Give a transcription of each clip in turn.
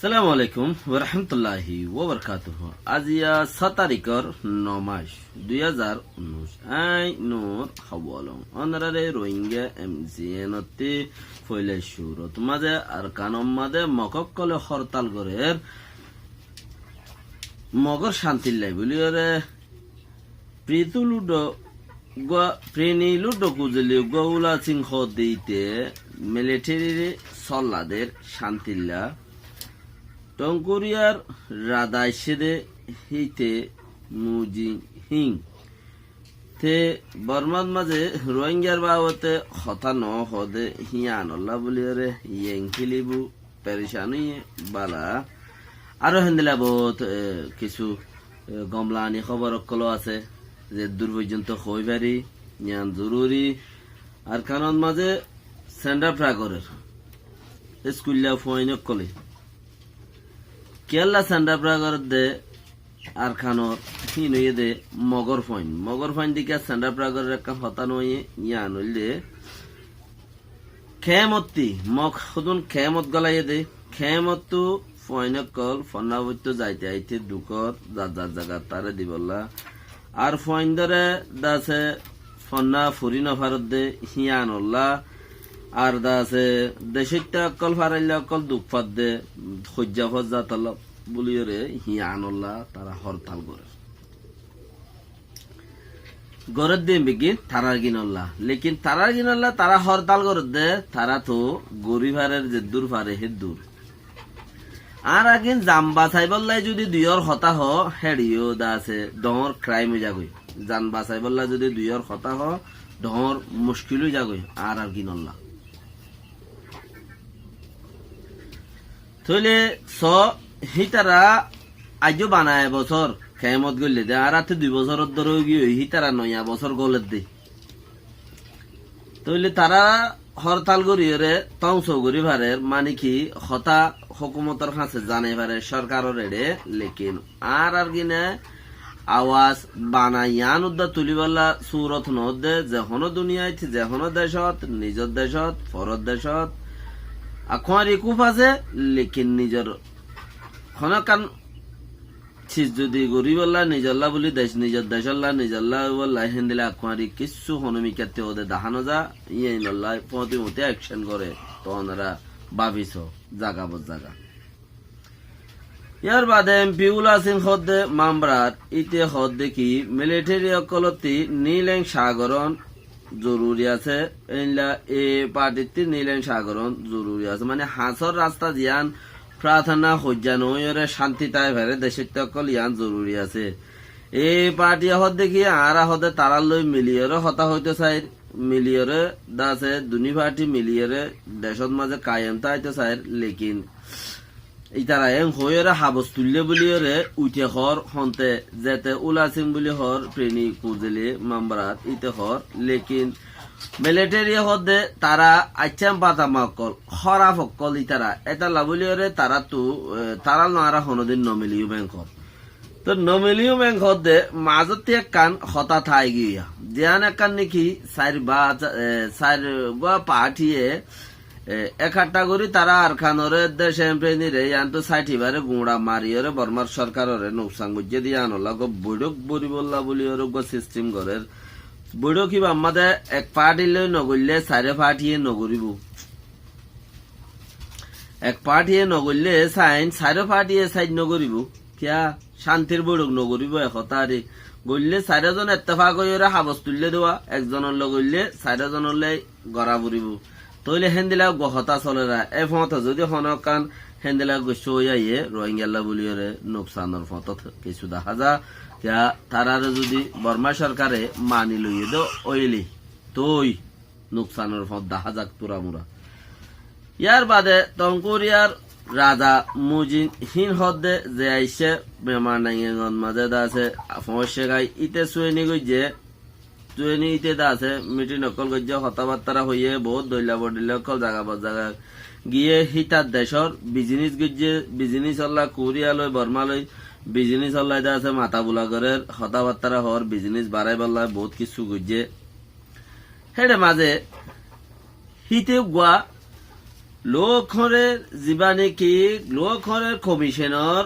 সালামু আলাইকুম ওরহমতুল্লাহি ওবরকাতুহ। আজিয়া 6 তারিখর 9 মাস 2019 আই নূর হাওয়ালং অনারে রোহিঙ্গা এমজিএনতে ফইলে সুরত মাঝে আর কানম মাঝে মককলে হরতাল গরের মগর শান্তি লাই বলিরে প্রিতুলুডো প্রেনিলুডো কুজলি গৌলা সিংহ দিতে মিলিটারি সল্লাদের শান্তিল্লা টঙ্কুরিয়ার রাদাই সেদে হিতে মুজি হিং তে বর্মার মাঝে রোহিঙ্গার বাবতে হতা ন হদে হিয়ানল্লা বলিয়ারে ইয়েংকিলিবু পেরেশানি বালা আরো হেন্দিলা বহুত কিছু গমলানি খবর অকল আছে যে দূর পর্যন্ত হই পারি জ্ঞান জরুরি আর কারণ মাঝে সেন্ডার প্রাগরের স্কুল্লা ফইন কলে কেলা সেন্ডার প্রাগর দে আর খানোর হিন হইয়ে দে মগর ফাইন দিকে সেন্ডার প্রাগরের একটা হতা নয় ইয়ান হইলে খেমতি মগ সদুন খেমত গলাইয়ে দে খেমতো ফইন কল ফন্নাবত্য যাইতে আইতে দুকর যার জায়গা তারে দিবল্লা আর ফইন ধরে দাসে ফন্না ফুরি নফারত দে হিয়ানল্লা আর দাসে দেশটা অকল ফারাইলে অকল দুঃখ ফাত দে সজ্জা ফজ্জা তালা বলিরে হিয়ানল্লা তারা হরতাল করে গরত দিয়ে বিগিন তারার গিনল্লা লেকিন তারার গিনল্লা তারা হরতাল করে দে তারা তো গরিবারের যে দূর পারে হে দূর আর আগিন জাম্বা চাইবল্লাই যদি দুইয়র হতা হ হেডিও দাসে ডর ক্রাইম যাগই জান বাসাইবল্লা যদি দুইয়র হতা হ ডর মুশকিল যাগই আর গিনল্লা থইলে স হিতারা আজও বানায় বছর খেমত গলে দে আর 2 বছর ধরে গিয়ে হিতারা 9 বছর গলের দে তইলে তারা হরতাল করিয়ে তংস করি ভারের মানে কি হতা হুকুমতর কাছে জানে পারে সরকারের রেডে লেকিন আর কিনে আওয়াজ বানাইয়ান উদ্দা তুলিবাল্লা সুরত নদে যেহনো দুনিয়ায় যেহনো দেশত নিজর দেশত ফরত দেশত আখোয়ার ইকুফ আছে লেকিন নিজর হনকান চিজ যদি গরিবল্লা নিজল্লা বলি দেশ নিজর দেশল্লা নিজল্লা বল্লা হেন্দিলা আখোয়ারি কিছু হনমিকাতে ওদের দেখানো যা ইয়ে নল্লা প্রতিমতে অ্যাকশন করে তো ওনারা ভাবিস জাগা বজ জাগা ইয়ার বাদে এমপি উলা সিং হদ্দে মামরাত ইতে হদ দেখি মিলিটারি অকলতি নীলেং সাগরণ জরুরি আছে এ পার্টিতে নীলেং সাগরণ জরুরি আছে মানে হাসর রাস্তা জিয়ান প্রার্থনা হজ্জানরে শান্তি তাই ভেরে দেশের অকল ইয়ান জরুরি আছে এই পার্টি হদ দেখি আর হদে তারা লই মিলিয়রে হতা হইতে চাই মিলিয়রে দাসে দুনি পার্টি মিলিয়রে দেশত মাঝে কায়েম তাইতে চাই লেকিন ইতারা এং হইরে হাবস তুললে বলিয়রে উঠে হর হন্তে যেতে উলাসিং বলি হর প্রেনী কুজলি মামরাত ইতে হর লেকিন মিলিটারি হদে তারা আচ্ছাম পাতামা কল হরাফ কল ইতারা এটা লাবলিয়রে তারা তো তারা নারা হনদিন নমিলিও ব্যাংক তো নমিলিও ব্যাংক হদে মাজতে কান হতা থাই গিয়া জিয়ান একান নাকি চার গা পাঠিয়ে একটা করি তারা আর খানরে দেশে প্রেনীরে ইয়ান তো 60 বারে গুঁড়া মারিয়রে বর্মার সরকারের নোকসান বুঝে দিয়ে আনলা গো বৈঠক বরি বললা বলি ওর সিস্টেম করে বৈঠক কিবা আমাদের এক পার্টি লই নগরলে 4 পার্টিয়ে নগরিব এক পার্টিয়ে নগরলে সাইন 4 পার্টিয়ে সাইড নগরিব কিয়া শান্তির বৈঠক নগরিব একতারে গইলে 4 জন ইত্তেফাক হইরে হাবস তুললে দেওয়া একজনের লগইলে 4 জনলে গড়া বুড়িব তইলে হেন্দিলা গহতা চলেরা এ ফত যদি হনকান হেন্দিলা গইয়ে রোহিঙ্গাল্লা বলিয়রে নোকসানের ফত কিছু দেখা যা কিয়া তারারে যদি বর্মা সরকারে মানি লইয়ে দো ওইলি তই নোকসানের ফত দেখা যাক তোরা মুরা ইয়ার বাদে টঙ্কুরিয়ার রাজা মুজিন হিন হদে যে আইসে বেমার নাইগন মাঝে দাসে ফসে গাই ইতে সুয়েনি গইয়ে তুয়েনি ইতে দাসে মিটিং অকল গজ্জে হতাবার্তারা হইয়ে বহুত দইলা বডিলে অকল জাগা বজ জাগা গিয়ে হিতার দেশর বিজনেস গজ্জে বিজনেস হল্লা কোরিয়া লই বর্মা লই বিজনেস হল্লাই দাসে মাথা বুলা করে হতাবার্তারা হর বিজনেস বাড়াই বললা বহুত কিছু গজ্জে হেডে মাঝে হিতে গুয়া লোকখরের জীবানে কি লোকখরের কমিশনের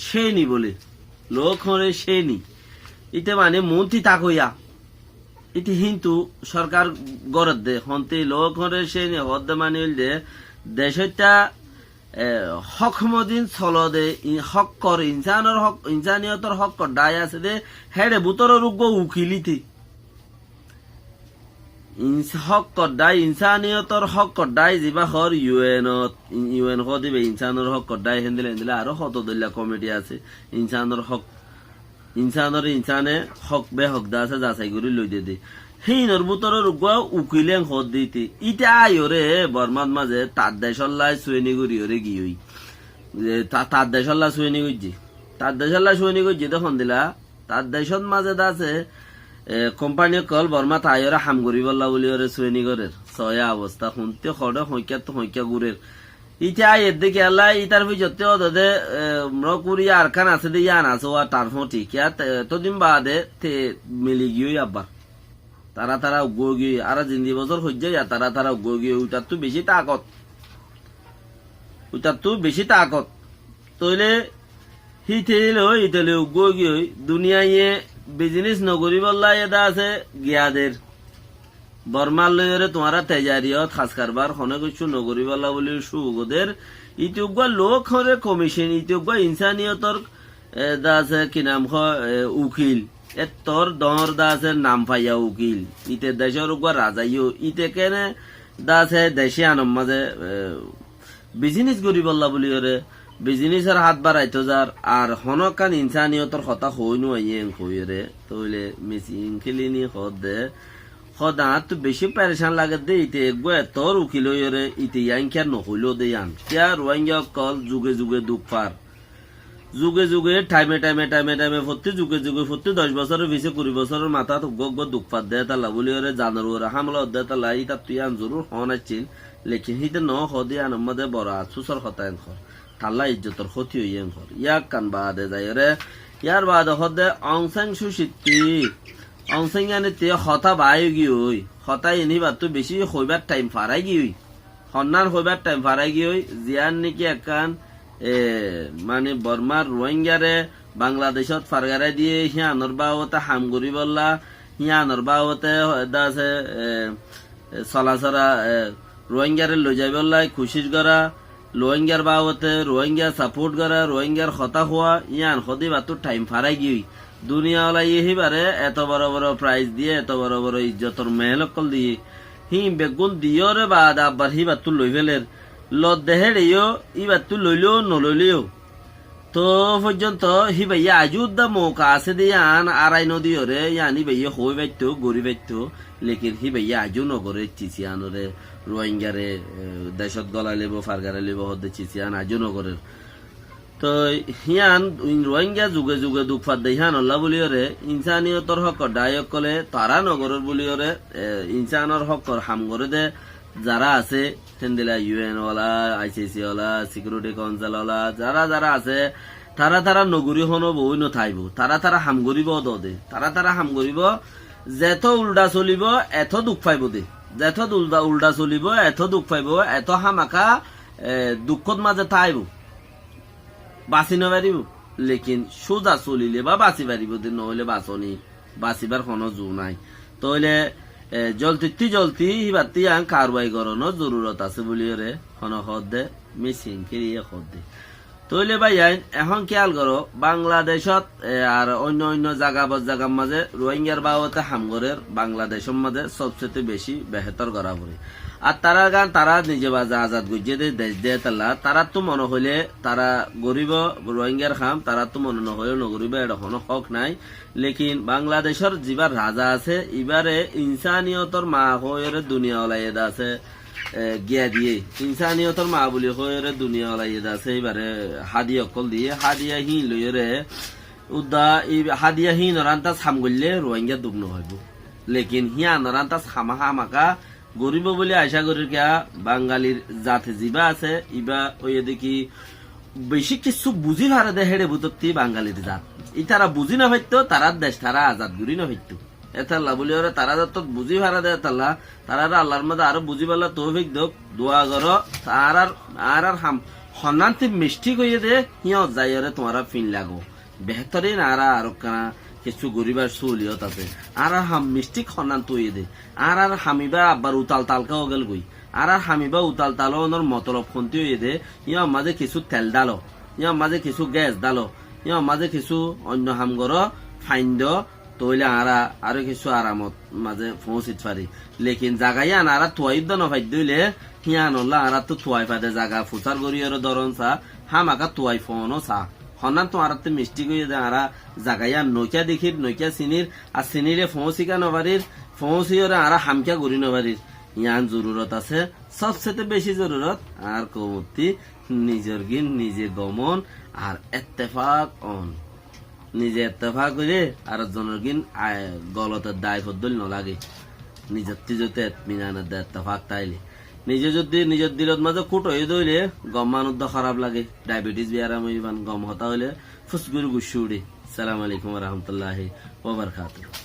শ্রেণী বলে লোকখরের শ্রেণী ইতে মানে মন্ত্রী তাকইয়া ইতি কিন্তু সরকার গড়ত দে হন্তে লোকখরের শ্রেণী হদ্দে মানে হইল যে দেশটা হকমদিন চলদে হক কর ইনসানের হক ইনসানিয়তর হক দায় আছে দে হেডে বুতর রোগ উকিলিতে হক দায় ইনসানিয়তর হক দায় যিবা হর ইউএন দিবে ইনসানের হক দায় হেন্দিলে আরো কত দলীয় কমিটি আছে ইনসানের হক ইনসানে হক বে হক দা আছে যাচাই করে লই দে সেইনর বুতর রোগ উকিলেন হদ দিতে ইটা আয়রে বর্মার মাঝে তার দেশল্লায় সুয়েনি করি ওরে গিয়ে তার দেশল্লা সুয়েনি করছি তার দেশল্লা সুয়েনি করছি তখন দিলা তার দেশত মাঝে আছে কোম্পানি কল বর্মা তাইরে হাম করি বললা বলি ওরে সুয়েনি করের ছয়া অবস্থা শুনতে খড়ে হইকা তো হইকা গুড়ের ইটা এর দিকে আল্লাহ ইটার ভিজতে ওদের মকুরি আর খান আছে দে ইয়ান আছে ও তার ফটি কিয়া তদিন বাদে মিলি গিয়ে আবার তারা উগ্র গিয়ে আর জিন্দি বছর হইছে তারা উগ্র গিয়ে ওইটার তো বেশি তাকত তইলে ইতেলে উগ্র গিয়ে দুনিয়ায় বিজনেস নগরী বললা এটা আছে গিয়াদের বর্মার লইরে তোমারা তেজারিয়ত খাস কারবার হনে কিছু নগরী বললা বলি সুগদের ইতিউগ্র লোক হরে কমিশন ইতিউগ্র ইনসানিয়তর দা আছে কি নাম উকিল তোর দর দাসে নাম পাইয়া উকিল ইতে দেশের উপর রাজাইও ইতে কেনে দাসে দেশে আনম মাঝে বিজনেস করি বললা বলি ওরে বিজনেসের হাত বাড়াইতো যার আর হনকান ইনসানিয়তর কথা হই নুয়াইয়েন কইরে তইলে মিসিং খেলি নি হদ দে হদা তো বেশি পেরেশান লাগে দে ইতে গো তোর উকিল হইরে ইতে ইয়ান কে নহইলো দে ইয়ান কিয়া রোহিঙ্গা কল যুগে যুগে দুঃখ পার যুগে টাইমে ফতি যুগে ফতি 10 বছরের পিছে 20 বছরের মাথা তো গগ দুঃখ পাত দেয় তালা বলি ওরে জানার ওরা হামলা দেয় তালা ইতা তুই আন জরুর হনাচ্ছিল লেকিন হিতে ন হদি আন মধ্যে বড় সুসর হতায়ন কর তাল্লা ইজ্জতর ক্ষতি হইয়েন কর ইয়াক কান বাদে যায় রে ইয়ার বাদে হদে অংসাং সুশিতি অংসাং আনে তে হতা বাই গিয়ে হতা এনি বাদ তো বেশি হইবার টাইম ফারাই গিয়ে হন্নার হইবার টাইম ফারাই গিয়ে জিয়ান নাকি একান মানে বর্মার রোহিঙ্গারে বাংলাদেশত ফারগারে দিয়ে হিয়ানর বাবতে হাম করি বললা হিয়ানর বাবতে আছে চলাচরা রোহিঙ্গারে লই যাই বললাই খুশির করা রোহিঙ্গার বাবতে রোহিঙ্গা সাপোর্ট করা রোহিঙ্গার হতা হওয়া ইয়ান হদি বাতু টাইম ফারাই গিয়ে দুনিয়া ওলাই হিবারে এত বড় বড় প্রাইজ দিয়ে এত বড় বড় ইজ্জতর মেহলকল দিয়ে হি বেগুন দিও রে বাদ আবার হি বাতু লই ফেলের লত দেহেও ইবার তুই লইলেও নলইলেও তো পর্যন্ত হি ভাইয়া আজুদ্দা মৌকা আছে দিয়ে আন আড়াই নদী ওরে ইয়ানি ভাইয়া হই বাইত গড়ি বাইত লেকিন হি ভাইয়া আজু নগরে চিচি আনরে রোহিঙ্গারে দেশত গলাই লেব ফারগারে লেব হদে চিচি আন আজু নগরের তো হিয়ান রোহিঙ্গা যুগে যুগে দুঃখ ফাদ দেহান আল্লাহ বলি ওরে ইনসানিয়তর হক দায়ক কলে তারা নগরের বলি ওরে ইনসানর হক হাম করে দে যারা আছে হেন্দিলা ইউএন ওয়ালা আইসিসি ওয়ালা সিকিউরিটি কাউন্সিল ওয়ালা যারা আছে তারা নগরী হনো বই নথাইব তারা হাম করিব দে তারা হাম করিব যেত উল্টা চলিব এত দুঃখ পাইব দে যেত উল্টা চলিব এত দুঃখ পাইব এত হামাকা দুঃখত মাঝে থাইব বাঁচি নপারিব লেকিন সোজা চলিলে বা বাঁচি পারিব দে নহলে বাঁচনি বাঁচিবার কোনো জো নাই তইলে জলতি হিবাতি আং কারবাই করানোর জরুরত আছে বলি রে হন হদে মেশিন খেলিয়ে হদে তইলে ভাই এখন খেয়াল করো বাংলাদেশত আর অন্য জায়গার মাঝে রোহিঙ্গার বাবতে হামগরের বাংলাদেশের মাঝে সবচেয়ে বেশি বেহতর করা পড়ে আর তারা নিজে বাজা আজাদ গুজিয়ে দেশ দিয়ে তারা তো মনে হইলে তারা গরিব রোহিঙ্গার খাম তারা তো মনে নহলে নগরিব এটা কোনো হক নাই লেকিন বাংলাদেশের যিবার রাজা আছে এবারে ইনসানিয়তর মা হয়ে দুনিয়া ওলাইয়ে আছে গিয়া দিয়ে ইনসানিয়তর মা বলি হয়ে দুনিয়া ওলাইয়ে আছে এবারে হাদিয়া অকল দিয়ে হাদিয়া হি লইরে উদ্দা হাদিয়া হি নরান্তা সাম করলে রোহিঙ্গা দুগ্ন হইব লেকিন হিয়া নরান্তা সামা হামাকা গরিব বলে আশা করি কিয়া বাঙালির জাতে যিবা আছে ইবা ওই দেখি বেশি কিছু বুঝি ভারে দে হেড়ে বুতত্তি বাঙালির জাত ই তারা বুঝি না হইতো তারা দেশ তারা আজাদ গুরি না হইতো এতাল্লা বলি ওরা তারা যত বুঝি ভাড়া দেয় তাল্লা তারা আল্লাহর মধ্যে আরো বুঝি পারলা তৌফিক দোক দোয়া করো আর আর হাম সন্ধান্তি মিষ্টি কইয়ে দে সিহঁত যাই ওরে তোমারা ফিন লাগো বেহতরিন আর কানা কিছু গরিবার চলিও তাতে আর হাম মিষ্টি সন্ধান তৈয়ে দে আর হামিবা আব্বার উতাল তালকাও গেল গই আর হামিবা উতাল তালো ওনার মতলব খন্তি হয়ে দে ইয়ার মাঝে কিছু তেল ডালো ইয়ার মাঝে কিছু গ্যাস ডালো ইয়ার মাঝে কিছু অন্য হামগর ফাইন্দ তৈলে আরো কিছু আরামত মাঝে পৌঁছিত পারি লেকিন জাগাই আনারা তুয়াইদ নফাইদ দইলে হিয়া নল্লা আর তো তুয়াই পাদে জাগা ফুচার গরিয়র ধরন চা হামাকা তুয়াই ফোনও চা হনান তো আর মিষ্টি কইয়ে দে আরা জাগাইয়া নৈকা দেখির নৈকা চিনির আর চিনিরে ফৌঁচিকা নবারির ফৌঁচিয়রে আরা হামকা গড়ি নবারির ইয়ান জরুরত আছে সবচেয়ে বেশি জরুরত আর কমতি নিজের গিন নিজে গমন আর এত্তেফাক অন নিজে এত্তেফাক করে আর জনের গিন গলতের দায় ফদ্দল নলাগে নিজের তিজতে মিনানের এত্তেফাক তাইলে নিজে যদি নিজের দিলত মাঝে কুট হয়ে দইলে গম মানুষ খারাপ লাগে ডায়াবেটিস বিয়ারাম হইবান গম হতা হইলে ফুসগুর গুসু উড়ে। সালাম আলাইকুম রহমতুল্লাহ ওয়া বারাকাতুহু।